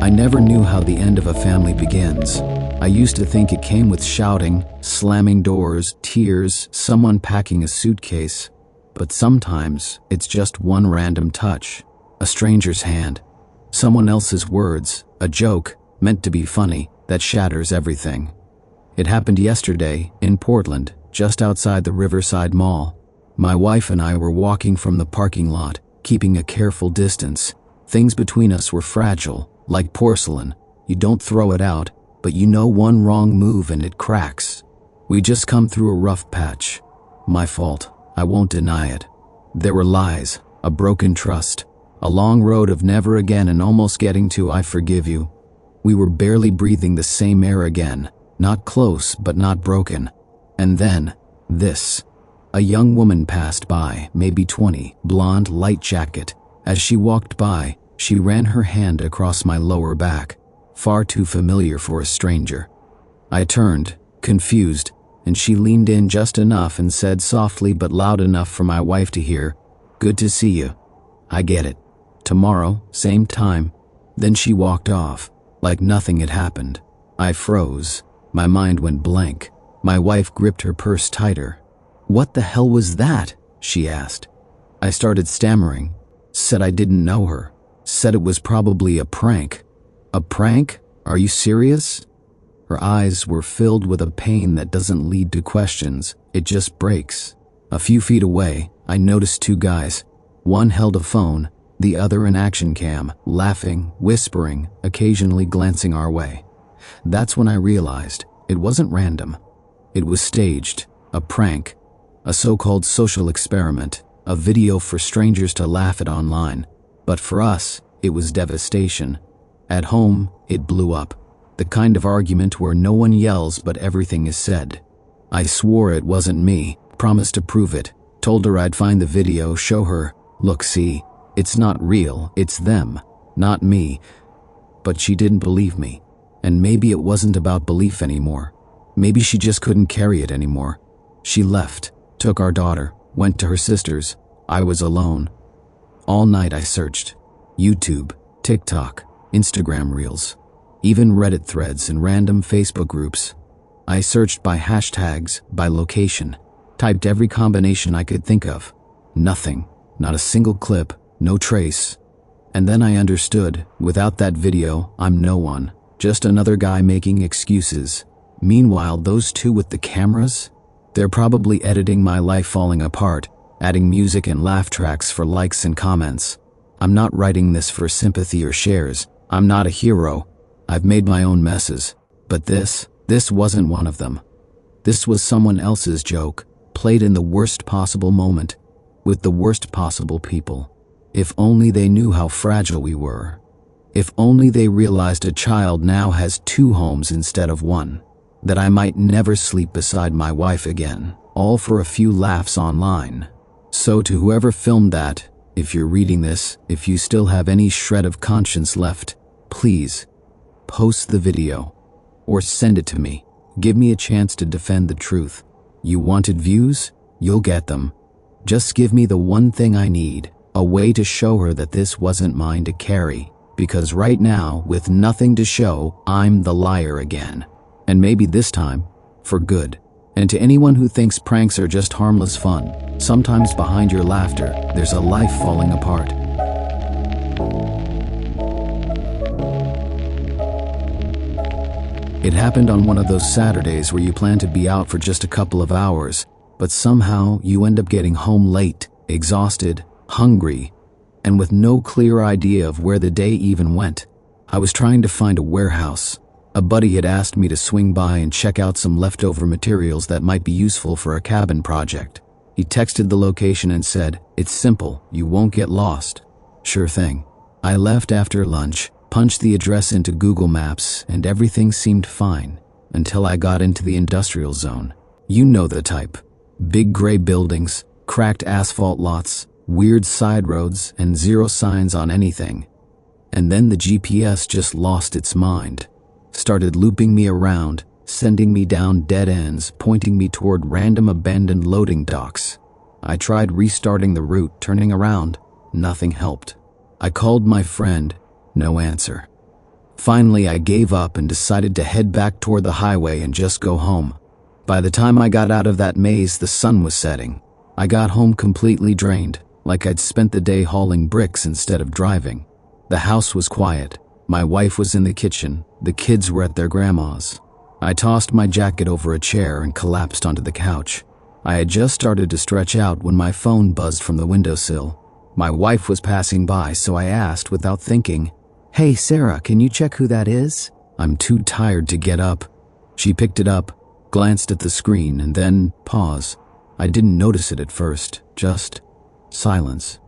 I never knew how the end of a family begins. I used to think it came with shouting, slamming doors, tears, someone packing a suitcase. But sometimes it's just one random touch, a stranger's hand, someone else's words, a joke meant to be funny that shatters everything. It happened yesterday in Portland, just outside the Riverside Mall. My wife and I were walking from the parking lot, keeping a careful distance. Things between us were fragile, like porcelain. You don't throw it out, but you know one wrong move and it cracks. We just come through a rough patch. My fault, I won't deny it. There were lies, a broken trust, a long road of never again and almost getting to I forgive you. We were barely breathing the same air again, not close but not broken. And then, this. A young woman passed by, maybe 20, blonde, light jacket. As she walked by, she ran her hand across my lower back, far too familiar for a stranger. I turned, confused, and she leaned in just enough and said softly but loud enough for my wife to hear, "Good to see you. I get it. Tomorrow, same time." Then she walked off, like nothing had happened. I froze. My mind went blank. My wife gripped her purse tighter. "What the hell was that?" she asked. I started stammering, said I didn't know her, said it was probably a prank. "A prank? Are you serious?" Her eyes were filled with a pain that doesn't lead to questions, it just breaks. A few feet away, I noticed two guys. One held a phone, the other an action cam, laughing, whispering, occasionally glancing our way. That's when I realized it wasn't random. It was staged, a prank, a so-called social experiment, a video for strangers to laugh at online. But for us, it was devastation. At home, it blew up. The kind of argument where no one yells but everything is said. I swore it wasn't me, promised to prove it, told her I'd find the video, show her, "Look, see, it's not real, it's them, not me." But she didn't believe me. And maybe it wasn't about belief anymore. Maybe she just couldn't carry it anymore. She left, took our daughter, went to her sister's. I was alone. All night I searched. YouTube, TikTok, Instagram Reels, even Reddit threads and random Facebook groups. I searched by hashtags, by location, typed every combination I could think of. Nothing, not a single clip, no trace. And then I understood, without that video, I'm no one, just another guy making excuses. Meanwhile, those two with the cameras? They're probably editing my life falling apart, adding music and laugh tracks for likes and comments. I'm not writing this for sympathy or shares. I'm not a hero. I've made my own messes. But this wasn't one of them. This was someone else's joke, played in the worst possible moment, with the worst possible people. If only they knew how fragile we were. If only they realized a child now has two homes instead of one. That I might never sleep beside my wife again, all for a few laughs online. So to whoever filmed that, if you're reading this, if you still have any shred of conscience left, please, post the video. Or send it to me. Give me a chance to defend the truth. You wanted views? You'll get them. Just give me the one thing I need, a way to show her that this wasn't mine to carry. Because right now, with nothing to show, I'm the liar again. And maybe this time, for good. And to anyone who thinks pranks are just harmless fun, sometimes behind your laughter, there's a life falling apart. It happened on one of those Saturdays where you plan to be out for just a couple of hours, but somehow you end up getting home late, exhausted, hungry, and with no clear idea of where the day even went. I was trying to find a warehouse. A buddy had asked me to swing by and check out some leftover materials that might be useful for a cabin project. He texted the location and said, "It's simple, you won't get lost." Sure thing. I left after lunch, punched the address into Google Maps, and everything seemed fine until I got into the industrial zone. You know the type. Big gray buildings, cracked asphalt lots, weird side roads, and zero signs on anything. And then the GPS just lost its mind. Started looping me around, sending me down dead ends, pointing me toward random abandoned loading docks. I tried restarting the route, turning around. Nothing helped. I called my friend. No answer. Finally, I gave up and decided to head back toward the highway and just go home. By the time I got out of that maze, the sun was setting. I got home completely drained, like I'd spent the day hauling bricks instead of driving. The house was quiet. My wife was in the kitchen. The kids were at their grandma's. I tossed my jacket over a chair and collapsed onto the couch. I had just started to stretch out when my phone buzzed from the windowsill. My wife was passing by, so I asked without thinking, "Hey, Sarah, can you check who that is? I'm too tired to get up." She picked it up, glanced at the screen, and then pause. I didn't notice it at first, just silence.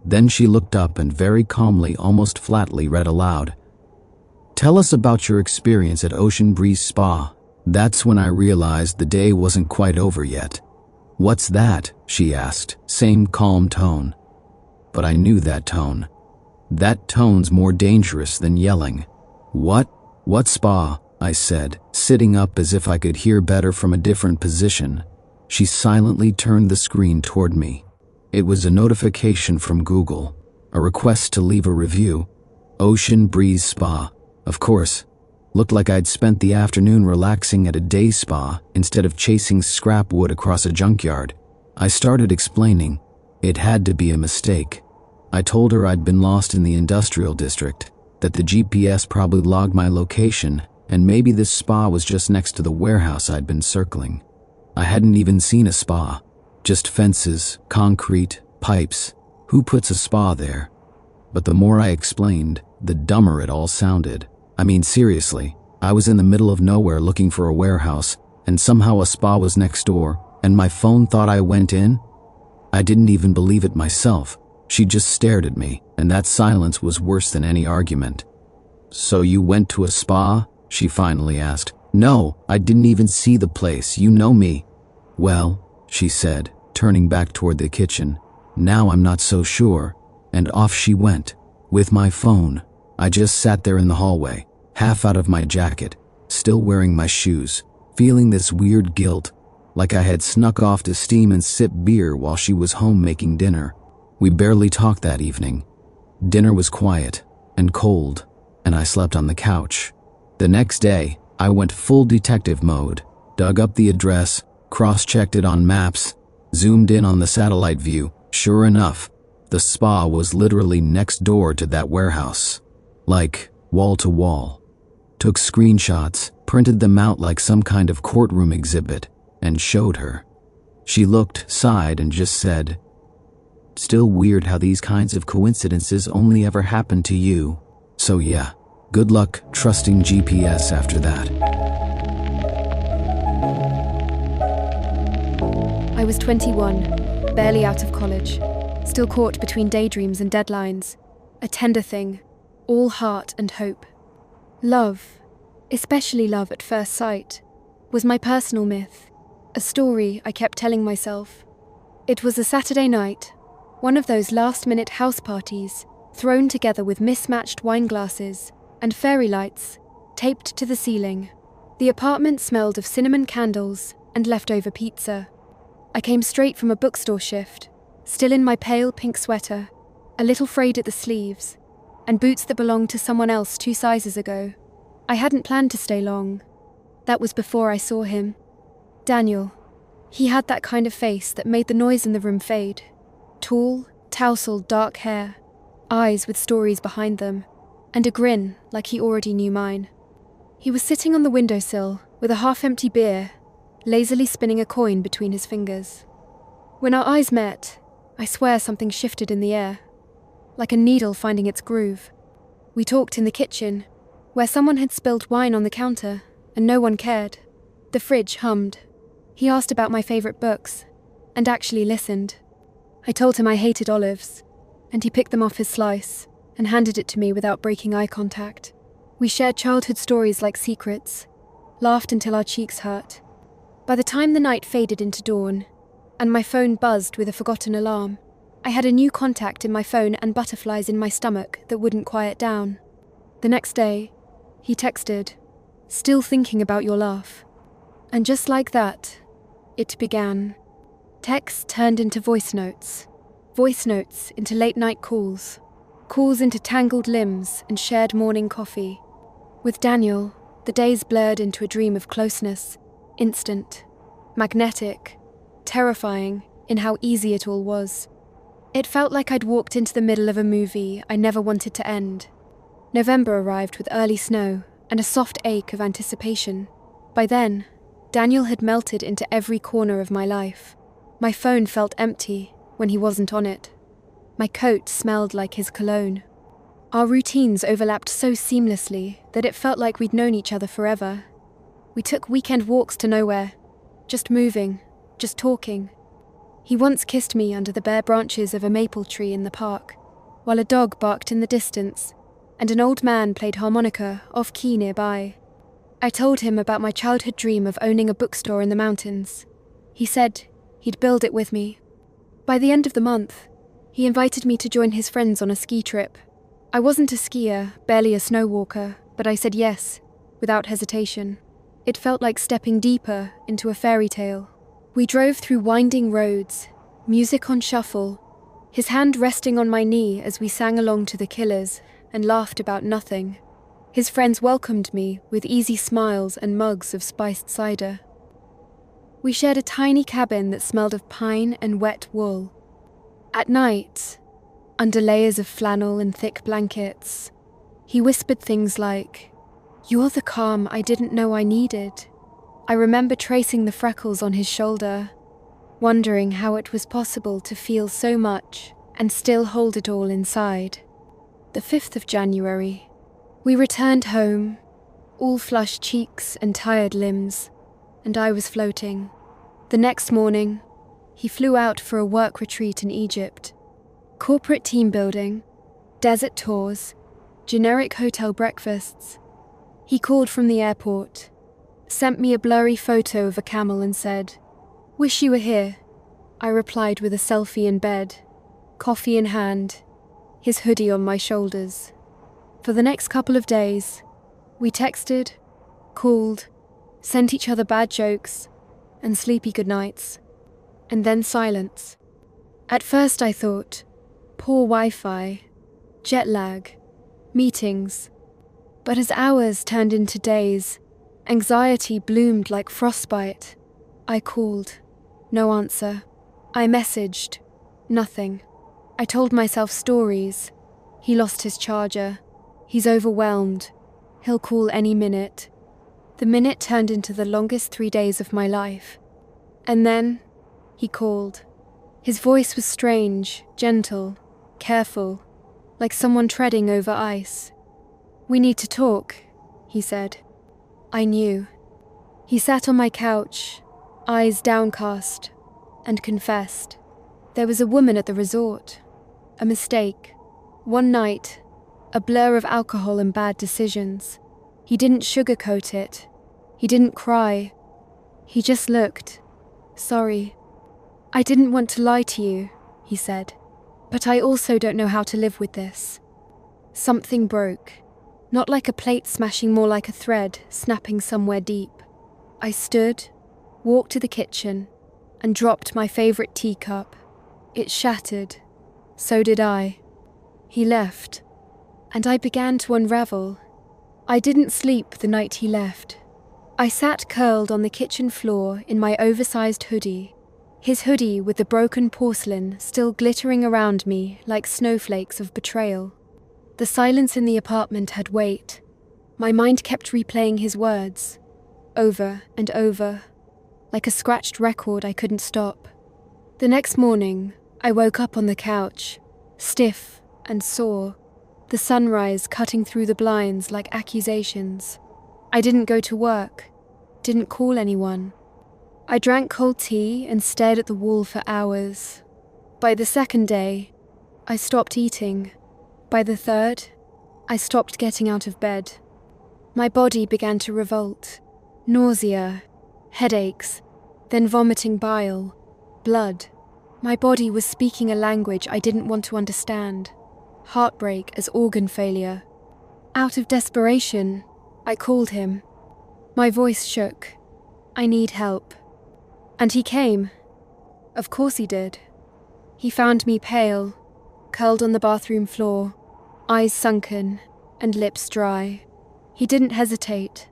Then she looked up and very calmly, almost flatly, read aloud, "Tell us about your experience at Ocean Breeze Spa." That's when I realized the day wasn't quite over yet. "What's that?" she asked, same calm tone. But I knew that tone. That tone's more dangerous than yelling. What spa?" I said, sitting up as if I could hear better from a different position. She silently turned the screen toward me. It was a notification from Google, a request to leave a review. Ocean Breeze Spa. Of course. Looked like I'd spent the afternoon relaxing at a day spa instead of chasing scrap wood across a junkyard. I started explaining. It had to be a mistake. I told her I'd been lost in the industrial district, that the GPS probably logged my location, and maybe this spa was just next to the warehouse I'd been circling. I hadn't even seen a spa. Just fences, concrete, pipes. Who puts a spa there? But the more I explained, the dumber it all sounded. I mean, seriously, I was in the middle of nowhere looking for a warehouse, and somehow a spa was next door, and my phone thought I went in? I didn't even believe it myself. She just stared at me, and that silence was worse than any argument. "So you went to a spa?" she finally asked. "No, I didn't even see the place. You know me." "Well," she said, turning back toward the kitchen, "now I'm not so sure." And off she went, with my phone. I just sat there in the hallway, half out of my jacket, still wearing my shoes, feeling this weird guilt, like I had snuck off to steam and sip beer while she was home making dinner. We barely talked that evening. Dinner was quiet and cold, and I slept on the couch. The next day, I went full detective mode, dug up the address, cross-checked it on maps, zoomed in on the satellite view. Sure enough, the spa was literally next door to that warehouse. Like, wall to wall. Took screenshots, printed them out like some kind of courtroom exhibit, and showed her. She looked, sighed, and just said, "Still weird how these kinds of coincidences only ever happen to you. So yeah, good luck trusting GPS after that." I was 21, barely out of college, still caught between daydreams and deadlines, a tender thing, all heart and hope. Love, especially love at first sight, was my personal myth, a story I kept telling myself. It was a Saturday night, one of those last-minute house parties, thrown together with mismatched wine glasses and fairy lights taped to the ceiling. The apartment smelled of cinnamon candles and leftover pizza. I came straight from a bookstore shift, still in my pale pink sweater, a little frayed at the sleeves, and boots that belonged to someone else 2 sizes ago. I hadn't planned to stay long. That was before I saw him. Daniel. He had that kind of face that made the noise in the room fade. Tall, tousled dark hair, eyes with stories behind them, and a grin like he already knew mine. He was sitting on the windowsill with a half-empty beer, lazily spinning a coin between his fingers. When our eyes met, I swear something shifted in the air, like a needle finding its groove. We talked in the kitchen, where someone had spilled wine on the counter, and no one cared. The fridge hummed. He asked about my favourite books, and actually listened. I told him I hated olives, and he picked them off his slice and handed it to me without breaking eye contact. We shared childhood stories like secrets, laughed until our cheeks hurt. By the time the night faded into dawn, and my phone buzzed with a forgotten alarm, I had a new contact in my phone and butterflies in my stomach that wouldn't quiet down. The next day, he texted, "Still thinking about your laugh." And just like that, it began. Texts turned into voice notes into late-night calls calls into tangled limbs and shared morning coffee. With Daniel, the days blurred into a dream of closeness, instant, magnetic, terrifying in how easy it all was. It felt like I'd walked into the middle of a movie I never wanted to end. November arrived with early snow and a soft ache of anticipation. By then, Daniel had melted into every corner of my life. My phone felt empty when he wasn't on it. My coat smelled like his cologne. Our routines overlapped so seamlessly that it felt like we'd known each other forever. We took weekend walks to nowhere, just moving, just talking. He once kissed me under the bare branches of a maple tree in the park, while a dog barked in the distance, and an old man played harmonica off-key nearby. I told him about my childhood dream of owning a bookstore in the mountains. He said he'd build it with me. By the end of the month, he invited me to join his friends on a ski trip. I wasn't a skier, barely a snowwalker, but I said yes, without hesitation. It felt like stepping deeper into a fairy tale. We drove through winding roads, music on shuffle, his hand resting on my knee as we sang along to The Killers and laughed about nothing. His friends welcomed me with easy smiles and mugs of spiced cider. We shared a tiny cabin that smelled of pine and wet wool. At night, under layers of flannel and thick blankets, he whispered things like, "You're the calm I didn't know I needed." I remember tracing the freckles on his shoulder, wondering how it was possible to feel so much and still hold it all inside. The 5th of January, we returned home, all flushed cheeks and tired limbs, and I was floating. The next morning, he flew out for a work retreat in Egypt. Corporate team building, desert tours, generic hotel breakfasts. He called from the airport, sent me a blurry photo of a camel and said, "Wish you were here." I replied with a selfie in bed, coffee in hand, his hoodie on my shoulders. For the next couple of days, we texted, called, sent each other bad jokes, and sleepy goodnights. And then silence. At first I thought, poor Wi-Fi, jet lag, meetings. But as hours turned into days, anxiety bloomed like frostbite. I called. No answer. I messaged. Nothing. I told myself stories. He lost his charger. He's overwhelmed. He'll call any minute. The minute turned into the longest 3 days of my life. And then, he called. His voice was strange, gentle, careful, like someone treading over ice. "We need to talk," he said. I knew. He sat on my couch, eyes downcast, and confessed. There was a woman at the resort. A mistake. One night. A blur of alcohol and bad decisions. He didn't sugarcoat it. He didn't cry. He just looked. Sorry. I didn't want to lie to you, he said. But I also don't know how to live with this. Something broke. Not like a plate smashing, more like a thread snapping somewhere deep. I stood, walked to the kitchen, and dropped my favourite teacup. It shattered. So did I. He left, and I began to unravel. I didn't sleep the night he left. I sat curled on the kitchen floor in my oversized hoodie, his hoodie with the broken porcelain still glittering around me like snowflakes of betrayal. The silence in the apartment had weight. My mind kept replaying his words, over and over, like a scratched record I couldn't stop. The next morning, I woke up on the couch, stiff and sore, the sunrise cutting through the blinds like accusations. I didn't go to work, didn't call anyone. I drank cold tea and stared at the wall for hours. By the second day, I stopped eating. By the third, I stopped getting out of bed. My body began to revolt. Nausea, headaches, then vomiting bile, blood. My body was speaking a language I didn't want to understand. Heartbreak as organ failure. Out of desperation, I called him. My voice shook. I need help. And he came. Of course he did. He found me pale, curled on the bathroom floor, eyes sunken and lips dry. He didn't hesitate,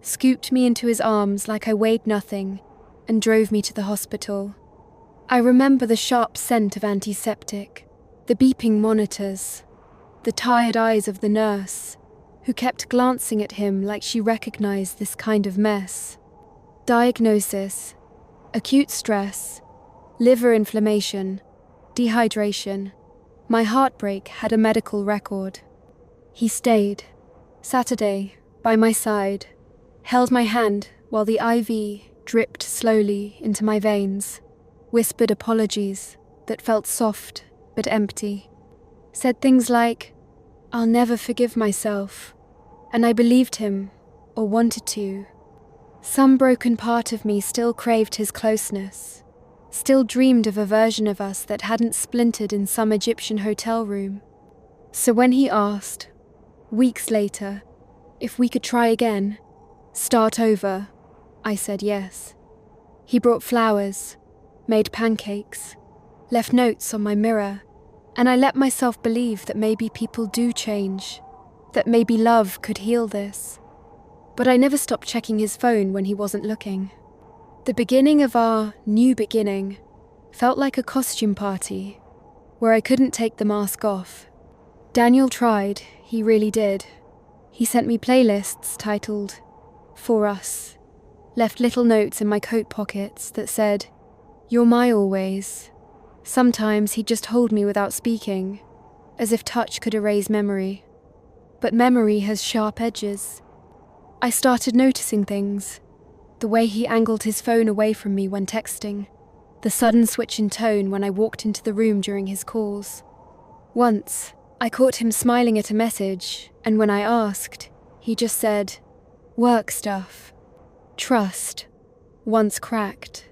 scooped me into his arms like I weighed nothing, and drove me to the hospital. I remember the sharp scent of antiseptic, the beeping monitors, the tired eyes of the nurse, who kept glancing at him like she recognized this kind of mess. Diagnosis: acute stress, liver inflammation, dehydration. My heartbreak had a medical record. He stayed, Saturday, by my side, held my hand while the IV dripped slowly into my veins, whispered apologies that felt soft but empty, said things like, "I'll never forgive myself," and I believed him, or wanted to. Some broken part of me still craved his closeness, still dreamed of a version of us that hadn't splintered in some Egyptian hotel room. So when he asked, weeks later, if we could try again, start over, I said yes. He brought flowers, made pancakes, left notes on my mirror, and I let myself believe that maybe people do change, that maybe love could heal this. But I never stopped checking his phone when he wasn't looking. The beginning of our new beginning felt like a costume party, where I couldn't take the mask off. Daniel tried, he really did. He sent me playlists titled For Us, left little notes in my coat pockets that said, "You're my always." Sometimes he'd just hold me without speaking, as if touch could erase memory. But memory has sharp edges. I started noticing things. The way he angled his phone away from me when texting. The sudden switch in tone when I walked into the room during his calls. Once, I caught him smiling at a message, and when I asked, he just said, "Work stuff." Trust, once cracked,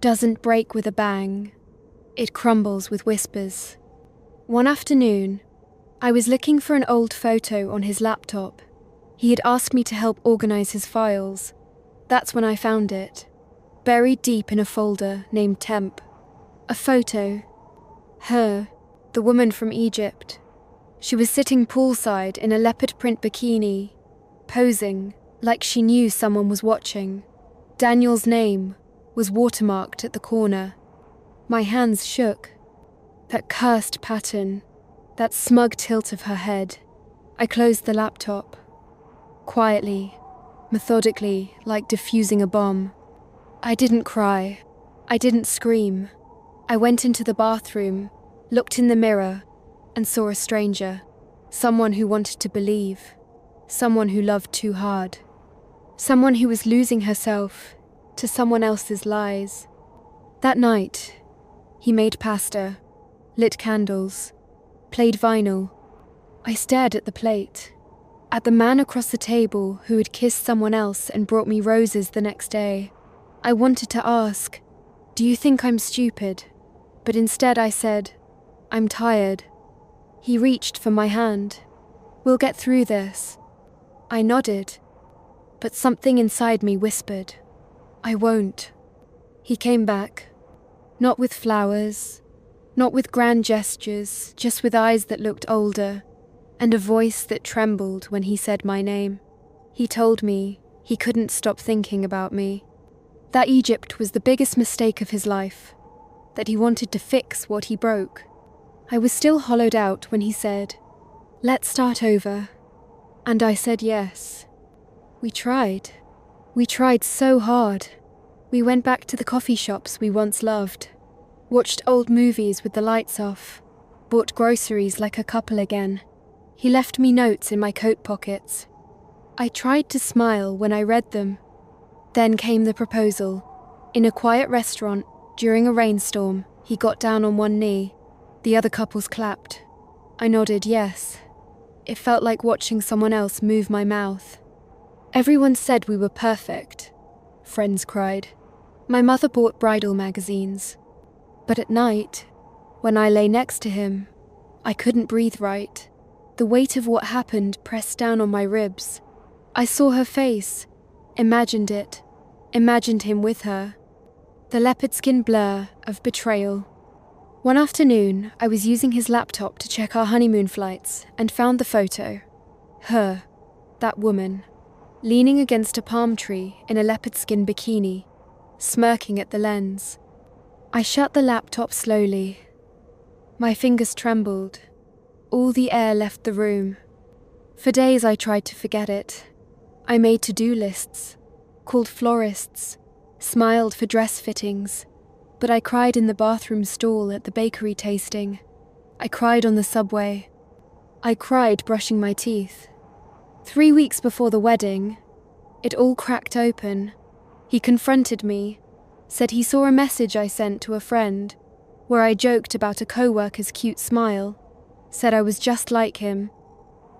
doesn't break with a bang. It crumbles with whispers. One afternoon, I was looking for an old photo on his laptop. He had asked me to help organize his files. That's when I found it, buried deep in a folder named Temp. A photo. Her, the woman from Egypt. She was sitting poolside in a leopard print bikini, posing like she knew someone was watching. Daniel's name was watermarked at the corner. My hands shook. That cursed pattern, that smug tilt of her head. I closed the laptop. Quietly, methodically, like defusing a bomb. I didn't cry. I didn't scream. I went into the bathroom, looked in the mirror, and saw a stranger. Someone who wanted to believe. Someone who loved too hard. Someone who was losing herself to someone else's lies. That night, he made pasta, lit candles, played vinyl. I stared at the plate, at the man across the table who had kissed someone else and brought me roses the next day. I wanted to ask, "Do you think I'm stupid?" But instead I said, "I'm tired." He reached for my hand. "We'll get through this." I nodded, but something inside me whispered, "I won't." He came back, not with flowers, not with grand gestures, just with eyes that looked older, and a voice that trembled when he said my name. He told me he couldn't stop thinking about me, that Egypt was the biggest mistake of his life, that he wanted to fix what he broke. I was still hollowed out when he said, "Let's start over." And I said yes. We tried. We tried so hard. We went back to the coffee shops we once loved, watched old movies with the lights off, bought groceries like a couple again. He left me notes in my coat pockets. I tried to smile when I read them. Then came the proposal. In a quiet restaurant, during a rainstorm, he got down on one knee. The other couples clapped. I nodded yes. It felt like watching someone else move my mouth. Everyone said we were perfect. Friends cried. My mother bought bridal magazines. But at night, when I lay next to him, I couldn't breathe right. The weight of what happened pressed down on my ribs. I saw her face, imagined it, imagined him with her. The leopard skin blur of betrayal. One afternoon, I was using his laptop to check our honeymoon flights and found the photo. Her, that woman, leaning against a palm tree in a leopard skin bikini, smirking at the lens. I shut the laptop slowly. My fingers trembled. All the air left the room. For days I tried to forget it. I made to-do lists, called florists, smiled for dress fittings, but I cried in the bathroom stall at the bakery tasting. I cried on the subway. I cried brushing my teeth. 3 weeks before the wedding, it all cracked open. He confronted me, said he saw a message I sent to a friend where I joked about a co-worker's cute smile, said I was just like him.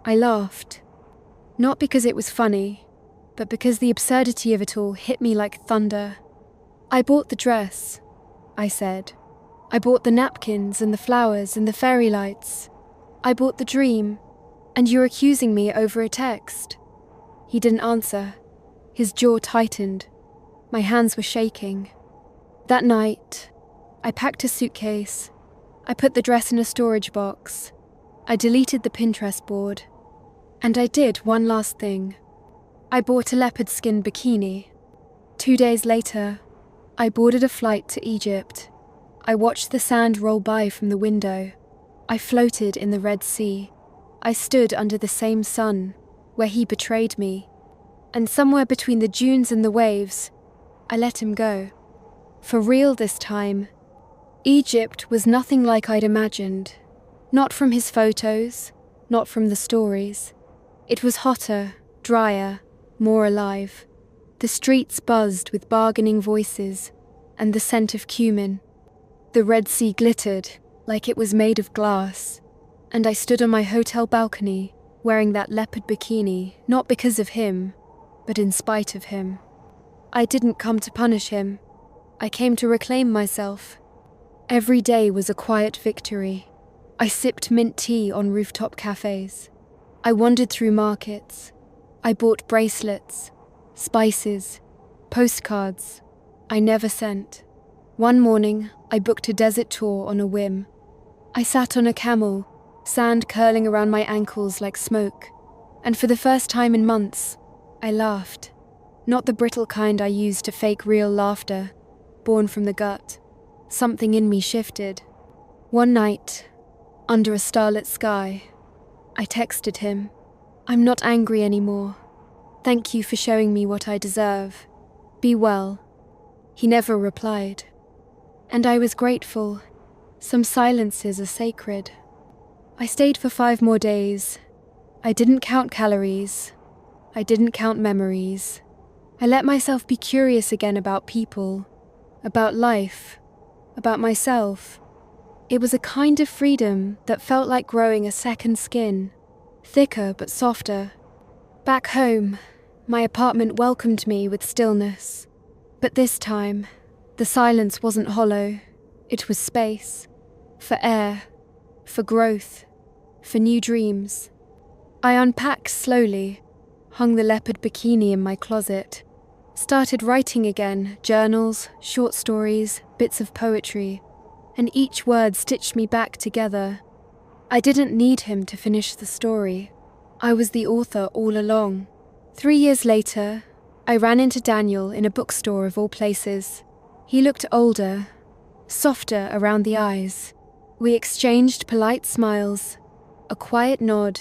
I laughed. Not because it was funny, but because the absurdity of it all hit me like thunder. I bought the dress, I said. I bought the napkins and the flowers and the fairy lights. I bought the dream, and you're accusing me over a text. He didn't answer. His jaw tightened. My hands were shaking. That night, I packed a suitcase. I put the dress in a storage box. I deleted the Pinterest board. And I did one last thing. I bought a leopard skin bikini. 2 days later, I boarded a flight to Egypt. I watched the sand roll by from the window. I floated in the Red Sea. I stood under the same sun, where he betrayed me. And somewhere between the dunes and the waves, I let him go. For real this time. Egypt was nothing like I'd imagined. Not from his photos, not from the stories. It was hotter, drier, more alive. The streets buzzed with bargaining voices and the scent of cumin. The Red Sea glittered like it was made of glass, and I stood on my hotel balcony wearing that leopard bikini, not because of him, but in spite of him. I didn't come to punish him. I came to reclaim myself. Every day was a quiet victory. I sipped mint tea on rooftop cafes. I wandered through markets. I bought bracelets, spices, postcards I never sent. One morning, I booked a desert tour on a whim. I sat on a camel, sand curling around my ankles like smoke, and for the first time in months, I laughed. Not the brittle kind I used to fake real laughter, born from the gut. Something in me shifted. One night, under a starlit sky, I texted him, "I'm not angry anymore. Thank you for showing me what I deserve. Be well." He never replied. And I was grateful. Some silences are sacred. I stayed for 5 more days. I didn't count calories. I didn't count memories. I let myself be curious again about people, about life, about myself. It was a kind of freedom that felt like growing a second skin, thicker but softer. Back home, my apartment welcomed me with stillness. But this time, the silence wasn't hollow. It was space. For air. For growth. For new dreams. I unpacked slowly, hung the leopard bikini in my closet, started writing again, journals, short stories, bits of poetry, and each word stitched me back together. I didn't need him to finish the story. I was the author all along. 3 years later, I ran into Daniel in a bookstore of all places. He looked older, softer around the eyes. We exchanged polite smiles, a quiet nod,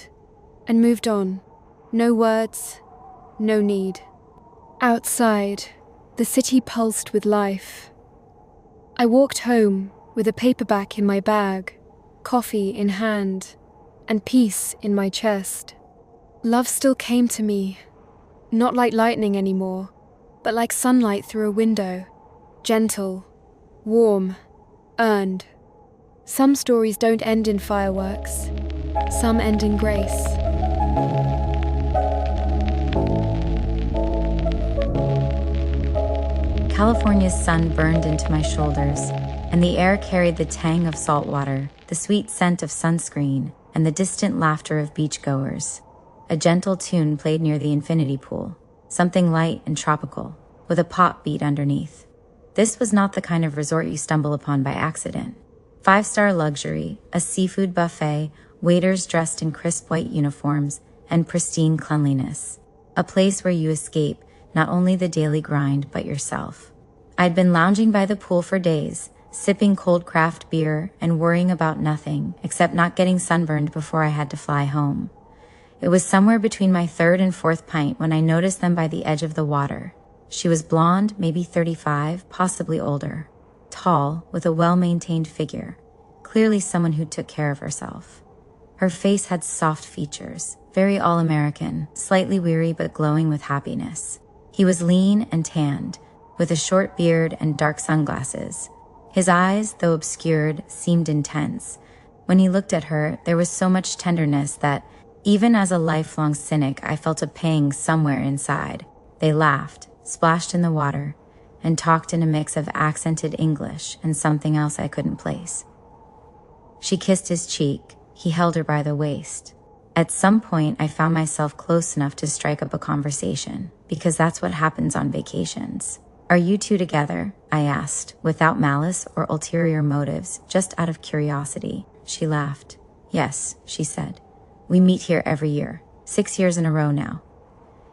and moved on. No words, no need. Outside, the city pulsed with life. I walked home with a paperback in my bag, coffee in hand, and peace in my chest. Love still came to me, not like lightning anymore, but like sunlight through a window, gentle, warm, earned. Some stories don't end in fireworks. Some end in grace. California's sun burned into my shoulders, and the air carried the tang of salt water, the sweet scent of sunscreen, and the distant laughter of beachgoers. A gentle tune played near the infinity pool, something light and tropical, with a pop beat underneath. This was not the kind of resort you stumble upon by accident. 5-star luxury, a seafood buffet, waiters dressed in crisp white uniforms, and pristine cleanliness. A place where you escape not only the daily grind, but yourself. I'd been lounging by the pool for days, sipping cold craft beer and worrying about nothing except not getting sunburned before I had to fly home. It was somewhere between my third and fourth pint when I noticed them by the edge of the water. She was blonde, maybe 35, possibly older. Tall, with a well-maintained figure. Clearly someone who took care of herself. Her face had soft features, very all-American, slightly weary but glowing with happiness. He was lean and tanned, with a short beard and dark sunglasses. His eyes, though obscured, seemed intense. When he looked at her, there was so much tenderness that, even as a lifelong cynic, I felt a pang somewhere inside. They laughed, splashed in the water, and talked in a mix of accented English and something else I couldn't place. She kissed his cheek. He held her by the waist. At some point, I found myself close enough to strike up a conversation, because that's what happens on vacations. "Are you two together?" I asked, without malice or ulterior motives, just out of curiosity. She laughed. "Yes," she said. "We meet here every year, 6 years in a row now."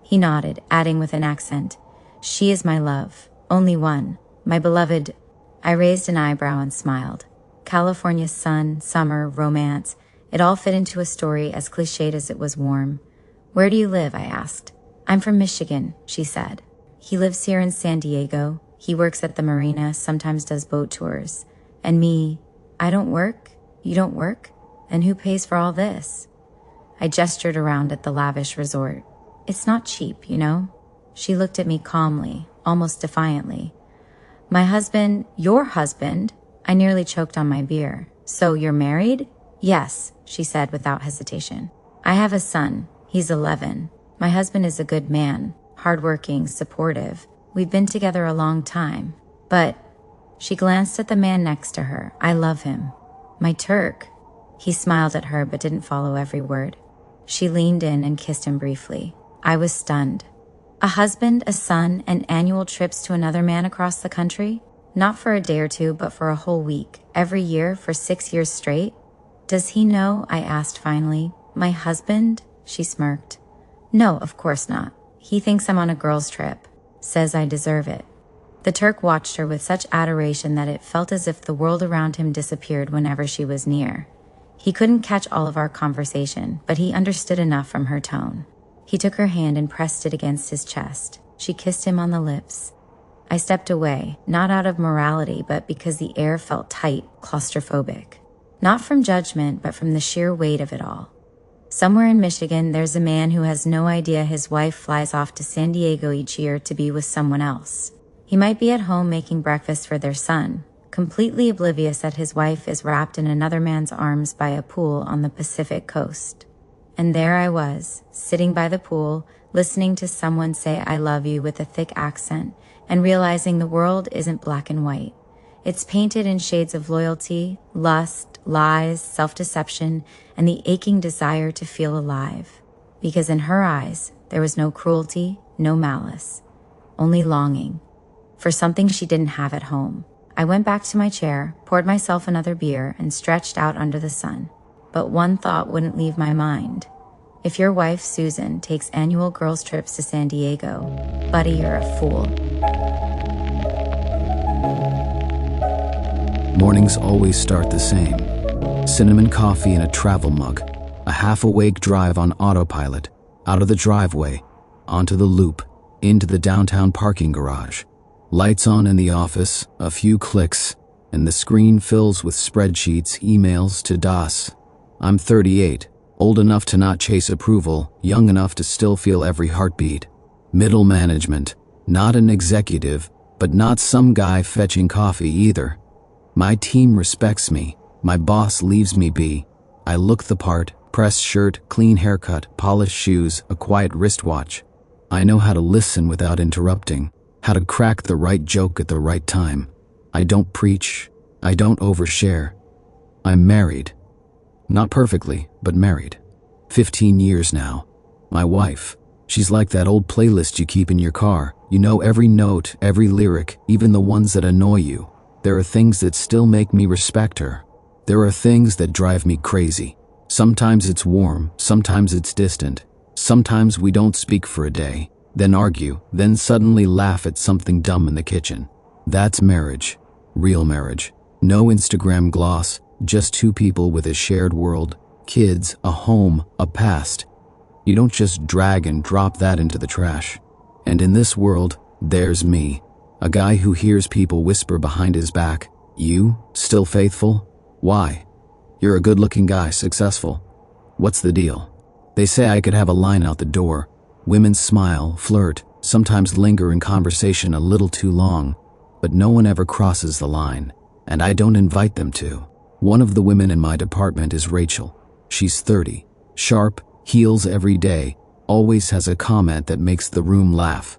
He nodded, adding with an accent, "She is my love, only one, my beloved." I raised an eyebrow and smiled. California's sun, summer, romance, it all fit into a story as cliched as it was warm. "Where do you live?" I asked. "I'm from Michigan," she said. "He lives here in San Diego. He works at the marina, sometimes does boat tours. And me, I don't work? You don't work? Then who pays for all this?" I gestured around at the lavish resort. "It's not cheap, you know." She looked at me calmly, almost defiantly. "My husband, your husband?" I nearly choked on my beer. "So you're married?" "Yes," she said without hesitation. "I have a son. He's 11. My husband is a good man, hardworking, supportive. We've been together a long time. But," she glanced at the man next to her, "I love him. My Turk." He smiled at her but didn't follow every word. She leaned in and kissed him briefly. I was stunned. A husband, a son, and annual trips to another man across the country? Not for a day or two, but for a whole week, every year for 6 years straight? "Does he know?" I asked finally. "My husband?" She smirked. "No, of course not. He thinks I'm on a girl's trip. Says I deserve it." The Turk watched her with such adoration that it felt as if the world around him disappeared whenever she was near. He couldn't catch all of our conversation, but he understood enough from her tone. He took her hand and pressed it against his chest. She kissed him on the lips. I stepped away, not out of morality, but because the air felt tight, claustrophobic. Not from judgment, but from the sheer weight of it all. Somewhere in Michigan, there's a man who has no idea his wife flies off to San Diego each year to be with someone else. He might be at home making breakfast for their son, completely oblivious that his wife is wrapped in another man's arms by a pool on the Pacific coast. And there I was, sitting by the pool, listening to someone say "I love you" with a thick accent, and realizing the world isn't black and white. It's painted in shades of loyalty, lust, lies, self-deception, and the aching desire to feel alive. Because in her eyes, there was no cruelty, no malice, only longing for something she didn't have at home. I went back to my chair, poured myself another beer, and stretched out under the sun. But one thought wouldn't leave my mind. If your wife, Susan, takes annual girls' trips to San Diego, buddy, you're a fool. Mornings always start the same. Cinnamon coffee in a travel mug, a half-awake drive on autopilot, out of the driveway, onto the loop, into the downtown parking garage. Lights on in the office, a few clicks, and the screen fills with spreadsheets, emails to DOS. I'm 38, old enough to not chase approval, young enough to still feel every heartbeat. Middle management, not an executive, but not some guy fetching coffee either. My team respects me, my boss leaves me be. I look the part, pressed shirt, clean haircut, polished shoes, a quiet wristwatch. I know how to listen without interrupting, how to crack the right joke at the right time. I don't preach, I don't overshare. I'm married. Not perfectly, but married. 15 years now. My wife, she's like that old playlist you keep in your car. You know every note, every lyric, even the ones that annoy you. There are things that still make me respect her. There are things that drive me crazy. Sometimes it's warm, sometimes it's distant. Sometimes we don't speak for a day, then argue, then suddenly laugh at something dumb in the kitchen. That's marriage. Real marriage. No Instagram gloss, just two people with a shared world, kids, a home, a past. You don't just drag and drop that into the trash. And in this world, there's me, a guy who hears people whisper behind his back, "You? Still faithful? Why? You're a good-looking guy, successful. What's the deal?" They say I could have a line out the door. Women smile, flirt, sometimes linger in conversation a little too long, but no one ever crosses the line, and I don't invite them to. One of the women in my department is Rachel. She's 30, sharp, heels every day, always has a comment that makes the room laugh.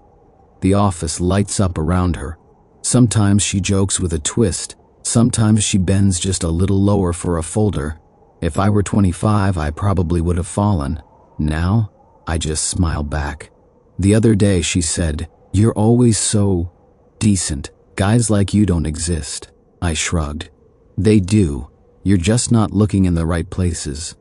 The office lights up around her. Sometimes she jokes with a twist, sometimes she bends just a little lower for a folder. If I were 25, I probably would have fallen. Now, I just smile back. The other day she said, "You're always so decent. Guys like you don't exist." I shrugged. They do. You're just not looking in the right places.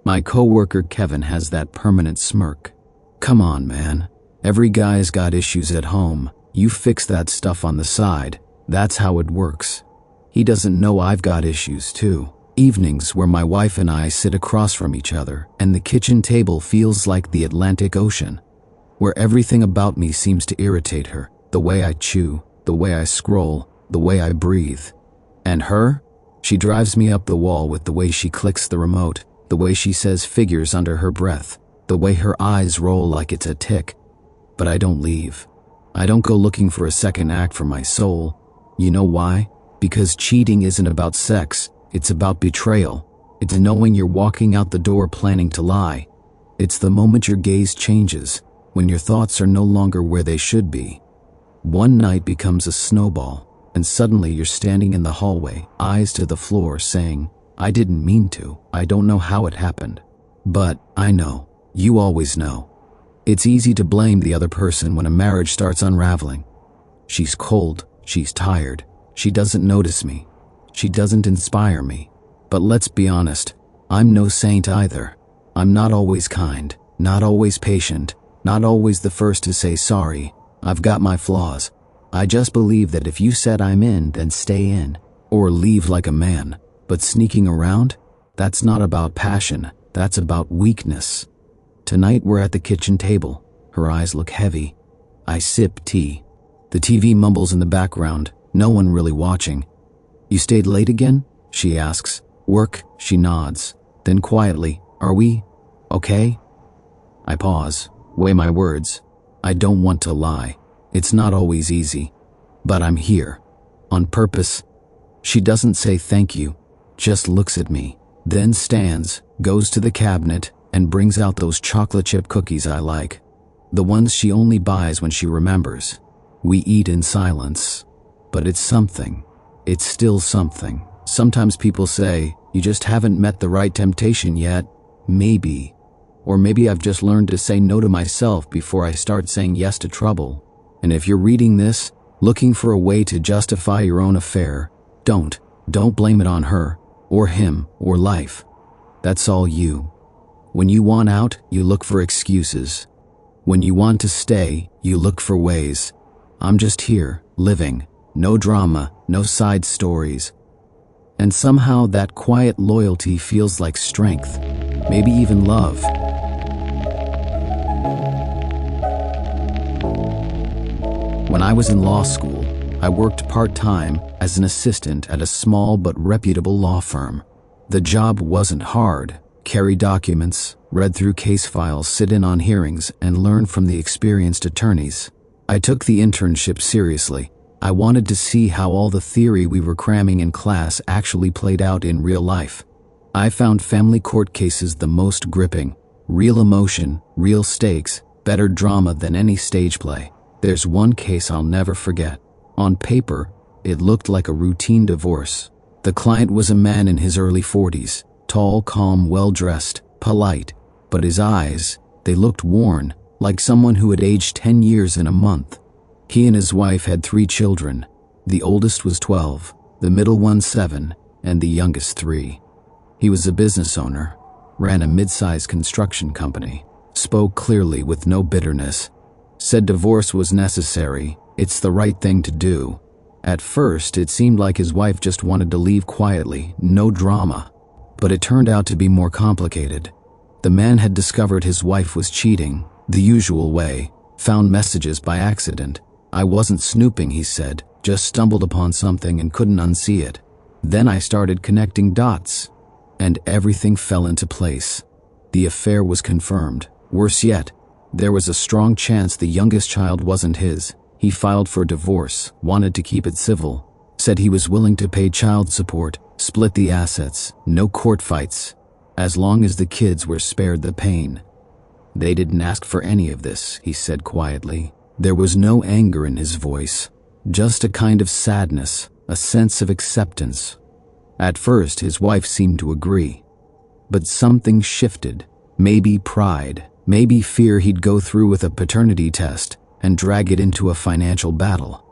My coworker Kevin has that permanent smirk. Come on, man. Every guy's got issues at home. You fix that stuff on the side. That's how it works. He doesn't know I've got issues too. Evenings where my wife and I sit across from each other and the kitchen table feels like the Atlantic Ocean, where everything about me seems to irritate her. The way I chew, the way I scroll, the way I breathe. And her? She drives me up the wall with the way she clicks the remote, the way she says figures under her breath, the way her eyes roll like it's a tic. But I don't leave. I don't go looking for a second act for my soul. You know why? Because cheating isn't about sex. It's about betrayal. It's knowing you're walking out the door planning to lie. It's the moment your gaze changes, when your thoughts are no longer where they should be. One night becomes a snowball, and suddenly you're standing in the hallway, eyes to the floor, saying, "I didn't mean to. I don't know how it happened. But I know. You always know." It's easy to blame the other person when a marriage starts unraveling. She's cold. She's tired. She doesn't notice me. She doesn't inspire me. But let's be honest, I'm no saint either. I'm not always kind, not always patient, not always the first to say sorry. I've got my flaws. I just believe that if you said I'm in, then stay in, or leave like a man. But sneaking around? That's not about passion, that's about weakness. Tonight we're at the kitchen table. Her eyes look heavy. I sip tea. The TV mumbles in the background, no one really watching. "You stayed late again?" she asks. "Work?" She nods. Then quietly, "Are we okay?" I pause, weigh my words. I don't want to lie. It's not always easy. But I'm here. On purpose. She doesn't say thank you, just looks at me, then stands, goes to the cabinet, and brings out those chocolate chip cookies I like. The ones she only buys when she remembers. We eat in silence. But it's something. It's still something. Sometimes people say, "You just haven't met the right temptation yet." Maybe. Or maybe I've just learned to say no to myself before I start saying yes to trouble. And if you're reading this, looking for a way to justify your own affair, don't blame it on her, or him, or life. That's all you. When you want out, you look for excuses. When you want to stay, you look for ways. I'm just here, living. No drama, no side stories. And somehow that quiet loyalty feels like strength, maybe even love. When I was in law school, I worked part-time as an assistant at a small but reputable law firm. The job wasn't hard. Carry documents, read through case files, sit in on hearings, and learn from the experienced attorneys. I took the internship seriously. I wanted to see how all the theory we were cramming in class actually played out in real life. I found family court cases the most gripping. Real emotion, real stakes, better drama than any stage play. There's one case I'll never forget. On paper, it looked like a routine divorce. The client was a man in his early 40s, tall, calm, well-dressed, polite, but his eyes, they looked worn, like someone who had aged 10 years in a month. He and his wife had 3 children. The oldest was 12, the middle one 7, and the youngest 3. He was a business owner, ran a mid-sized construction company, spoke clearly with no bitterness, said divorce was necessary, it's the right thing to do. At first, it seemed like his wife just wanted to leave quietly, no drama. But it turned out to be more complicated. The man had discovered his wife was cheating, the usual way, found messages by accident. I wasn't snooping, he said, just stumbled upon something and couldn't unsee it. Then I started connecting dots, and everything fell into place. The affair was confirmed. Worse yet, there was a strong chance the youngest child wasn't his. He filed for divorce, wanted to keep it civil, said he was willing to pay child support, split the assets, no court fights, as long as the kids were spared the pain. They didn't ask for any of this, he said quietly. There was no anger in his voice, just a kind of sadness, a sense of acceptance. At first, his wife seemed to agree. But something shifted, maybe pride, maybe fear he'd go through with a paternity test and drag it into a financial battle.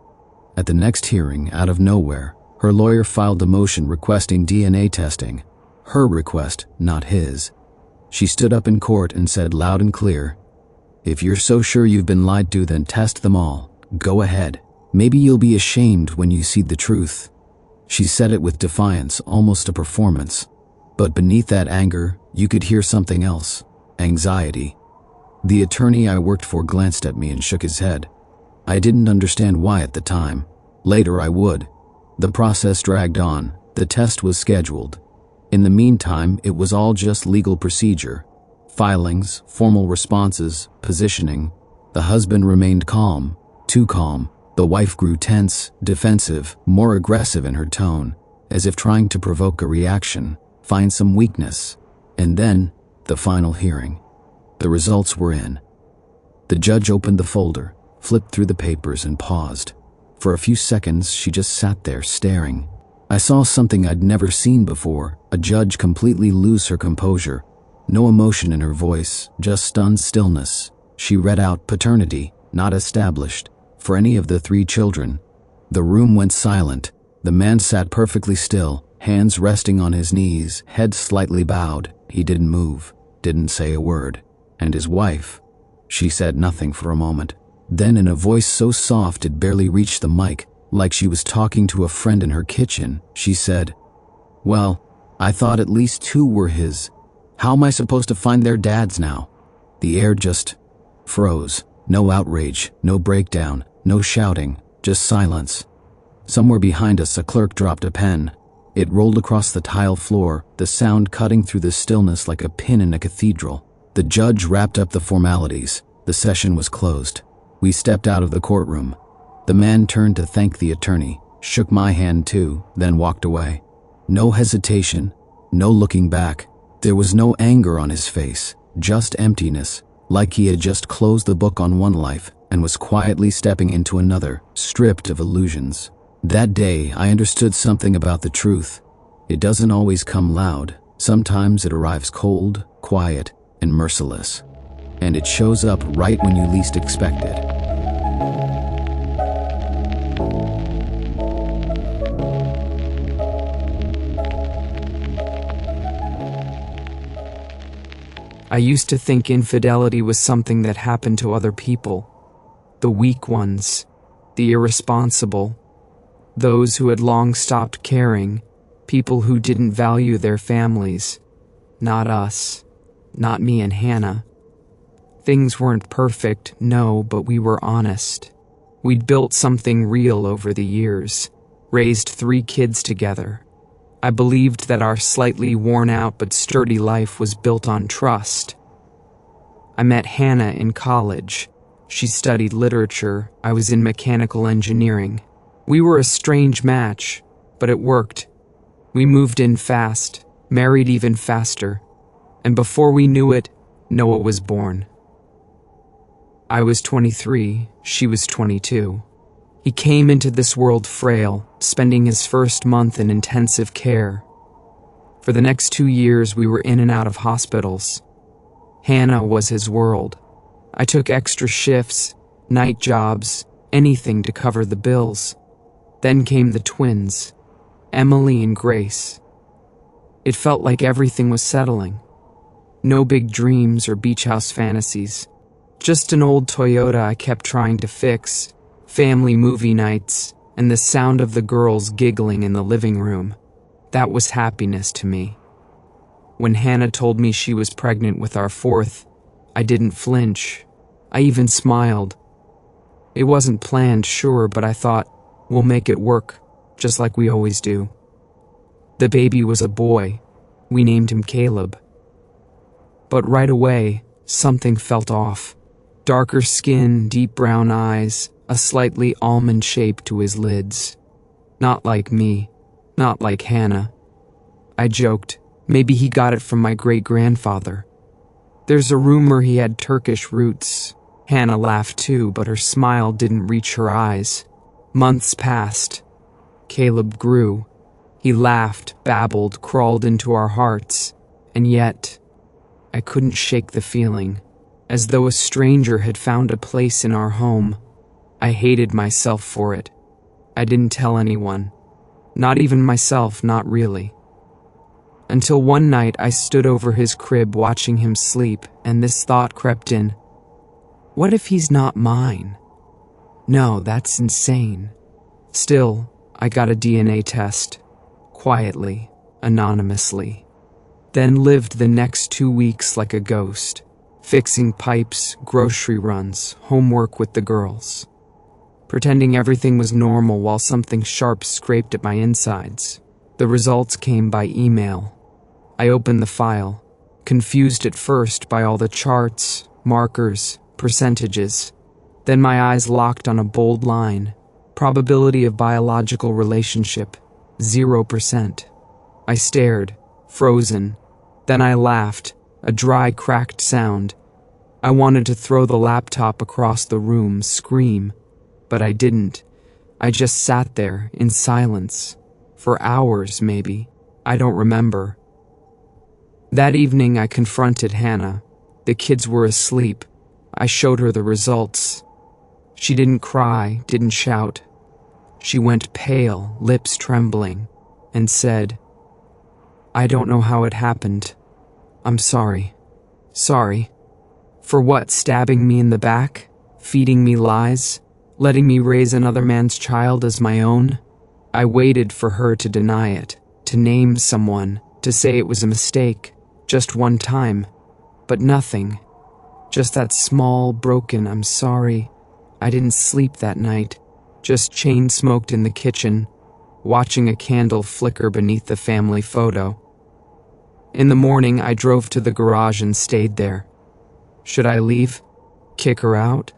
At the next hearing, out of nowhere, her lawyer filed a motion requesting DNA testing. Her request, not his. She stood up in court and said loud and clear, "If you're so sure you've been lied to, then test them all. Go ahead. Maybe you'll be ashamed when you see the truth." She said it with defiance, almost a performance. But beneath that anger, you could hear something else. Anxiety. The attorney I worked for glanced at me and shook his head. I didn't understand why at the time. Later I would. The process dragged on. The test was scheduled. In the meantime, it was all just legal procedure. Filings, formal responses, positioning. The husband remained calm, too calm. The wife grew tense, defensive, more aggressive in her tone, as if trying to provoke a reaction, find some weakness. And then, the final hearing. The results were in. The judge opened the folder, flipped through the papers, and paused. For a few seconds, she just sat there, staring. I saw something I'd never seen before, a judge completely lose her composure. No emotion in her voice, just stunned stillness. She read out paternity, not established, for any of the 3 children. The room went silent. The man sat perfectly still, hands resting on his knees, head slightly bowed. He didn't move, didn't say a word. And his wife, she said nothing for a moment. Then in a voice so soft it barely reached the mic, like she was talking to a friend in her kitchen, she said, "Well, I thought at least 2 were his. How am I supposed to find their dads now?" The air just froze. No outrage, no breakdown, no shouting, just silence. Somewhere behind us, a clerk dropped a pen. It rolled across the tile floor, the sound cutting through the stillness like a pin in a cathedral. The judge wrapped up the formalities. The session was closed. We stepped out of the courtroom. The man turned to thank the attorney, shook my hand too, then walked away. No hesitation, no looking back. There was no anger on his face, just emptiness, like he had just closed the book on one life and was quietly stepping into another, stripped of illusions. That day, I understood something about the truth. It doesn't always come loud. Sometimes it arrives cold, quiet, and merciless. And it shows up right when you least expect it. I used to think infidelity was something that happened to other people. The weak ones, the irresponsible, those who had long stopped caring, people who didn't value their families. Not us. Not me and Hannah. Things weren't perfect, no, but we were honest. We'd built something real over the years, raised 3 kids together. I believed that our slightly worn out but sturdy life was built on trust. I met Hannah in college. She studied literature. I was in mechanical engineering. We were a strange match, but it worked. We moved in fast, married even faster. And before we knew it, Noah was born. I was 23, she was 22. He came into this world frail, spending his first month in intensive care. For the next 2 years, we were in and out of hospitals. Hannah was his world. I took extra shifts, night jobs, anything to cover the bills. Then came the twins, Emily and Grace. It felt like everything was settling. No big dreams or beach house fantasies. Just an old Toyota I kept trying to fix, family movie nights, and the sound of the girls giggling in the living room. That was happiness to me. When Hannah told me she was pregnant with our fourth, I didn't flinch. I even smiled. It wasn't planned, sure, but I thought, we'll make it work, just like we always do. The baby was a boy. We named him Caleb. But right away, something felt off. Darker skin, deep brown eyes, a slightly almond shape to his lids. Not like me, not like Hannah. I joked, maybe he got it from my great-grandfather. There's a rumor he had Turkish roots. Hannah laughed too, but her smile didn't reach her eyes. Months passed. Caleb grew. He laughed, babbled, crawled into our hearts. And yet, I couldn't shake the feeling, as though a stranger had found a place in our home. I hated myself for it. I didn't tell anyone. Not even myself, not really. Until one night I stood over his crib watching him sleep, and this thought crept in. What if he's not mine? No, that's insane. Still, I got a DNA test. Quietly, anonymously. Then lived the next 2 weeks like a ghost, fixing pipes, grocery runs, homework with the girls. Pretending everything was normal while something sharp scraped at my insides. The results came by email. I opened the file, confused at first by all the charts, markers, percentages. Then my eyes locked on a bold line. Probability of biological relationship, 0%. I stared, frozen. Then I laughed, a dry, cracked sound. I wanted to throw the laptop across the room, scream. But I didn't. I just sat there, in silence. For hours, maybe. I don't remember. That evening I confronted Hannah. The kids were asleep. I showed her the results. She didn't cry, didn't shout. She went pale, lips trembling, and said, I don't know how it happened. I'm sorry. Sorry. For what, stabbing me in the back? Feeding me lies? Letting me raise another man's child as my own? I waited for her to deny it, to name someone, to say it was a mistake, just one time. But nothing. Just that small, broken, I'm sorry. I didn't sleep that night, just chain-smoked in the kitchen, watching a candle flicker beneath the family photo. In the morning, I drove to the garage and stayed there. Should I leave? Kick her out?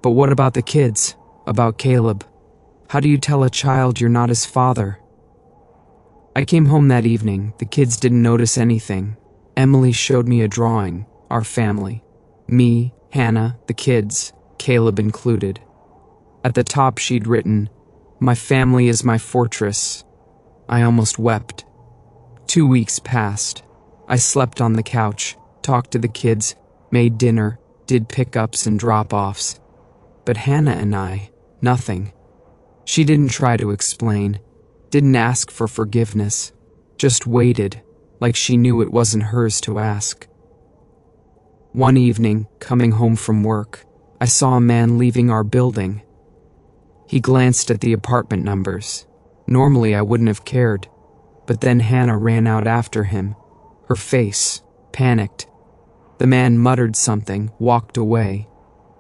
But what about the kids? About Caleb? How do you tell a child you're not his father? I came home that evening. The kids didn't notice anything. Emily showed me a drawing, our family. Me, Hannah, the kids, Caleb included. At the top she'd written, My family is my fortress. I almost wept. 2 weeks passed. I slept on the couch, talked to the kids, made dinner, did pickups and drop-offs. But Hannah and I, nothing. She didn't try to explain, didn't ask for forgiveness, just waited, like she knew it wasn't hers to ask. One evening, coming home from work, I saw a man leaving our building. He glanced at the apartment numbers. Normally I wouldn't have cared, but then Hannah ran out after him, her face, panicked. The man muttered something, walked away.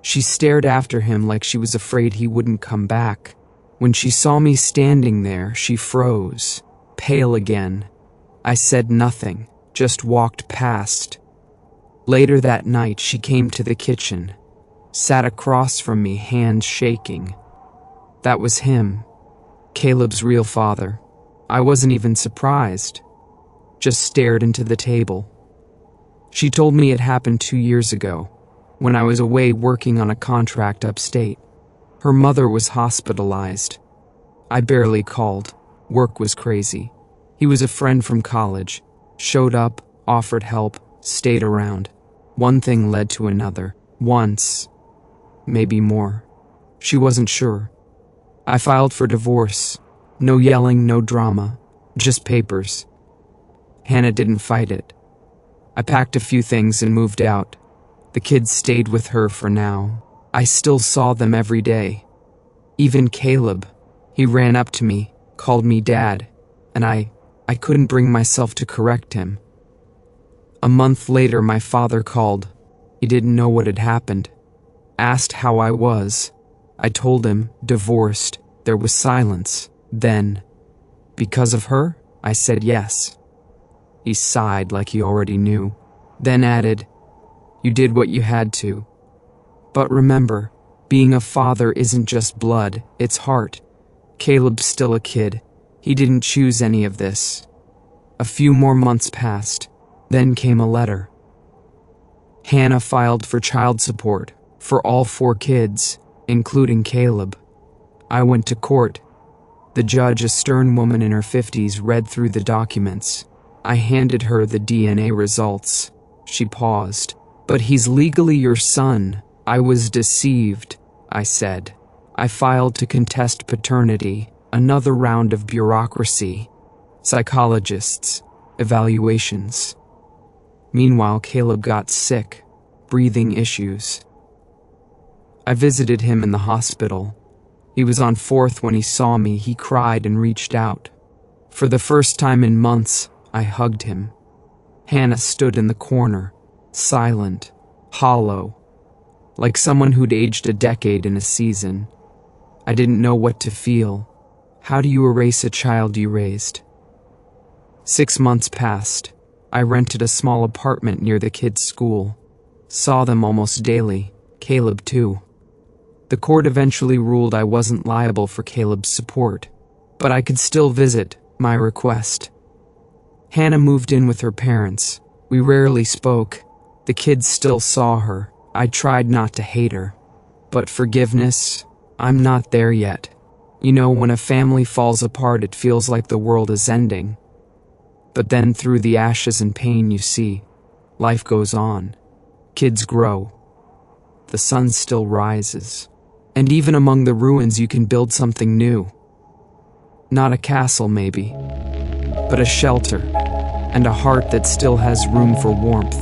She stared after him like she was afraid he wouldn't come back. When she saw me standing there, she froze, pale again. I said nothing, just walked past. Later that night, she came to the kitchen, sat across from me, hands shaking. That was him, Caleb's real father. I wasn't even surprised, just stared into the table. She told me it happened 2 years ago, when I was away working on a contract upstate. Her mother was hospitalized. I barely called. Work was crazy. He was a friend from college. Showed up, offered help, stayed around. One thing led to another. Once. Maybe more. She wasn't sure. I filed for divorce. No yelling, no drama. Just papers. Hannah didn't fight it. I packed a few things and moved out. The kids stayed with her for now. I still saw them every day. Even Caleb. He ran up to me, called me dad, and I couldn't bring myself to correct him. A month later, my father called. He didn't know what had happened. Asked how I was. I told him, divorced. There was silence. Then, because of her? I said yes. He sighed like he already knew. Then added, you did what you had to. But remember, being a father isn't just blood, it's heart. Caleb's still a kid. He didn't choose any of this. A few more months passed. Then came a letter. Hannah filed for child support for all 4 kids, including Caleb. I went to court. The judge, a stern woman in her 50s, read through the documents. I handed her the DNA results. She paused. But he's legally your son. I was deceived, I said. I filed to contest paternity. Another round of bureaucracy. Psychologists. Evaluations. Meanwhile, Caleb got sick. Breathing issues. I visited him in the hospital. He was on 4th when he saw me. He cried and reached out. For the first time in months, I hugged him. Hannah stood in the corner, silent, hollow, like someone who'd aged a decade in a season. I didn't know what to feel. How do you erase a child you raised? 6 months passed. I rented a small apartment near the kids' school. Saw them almost daily, Caleb too. The court eventually ruled I wasn't liable for Caleb's support, but I could still visit, my request. Hannah moved in with her parents. We rarely spoke. The kids still saw her. I tried not to hate her. But forgiveness? I'm not there yet. You know, when a family falls apart, it feels like the world is ending. But then through the ashes and pain, you see, life goes on. Kids grow. The sun still rises. And even among the ruins, you can build something new. Not a castle, maybe, but a shelter, and a heart that still has room for warmth.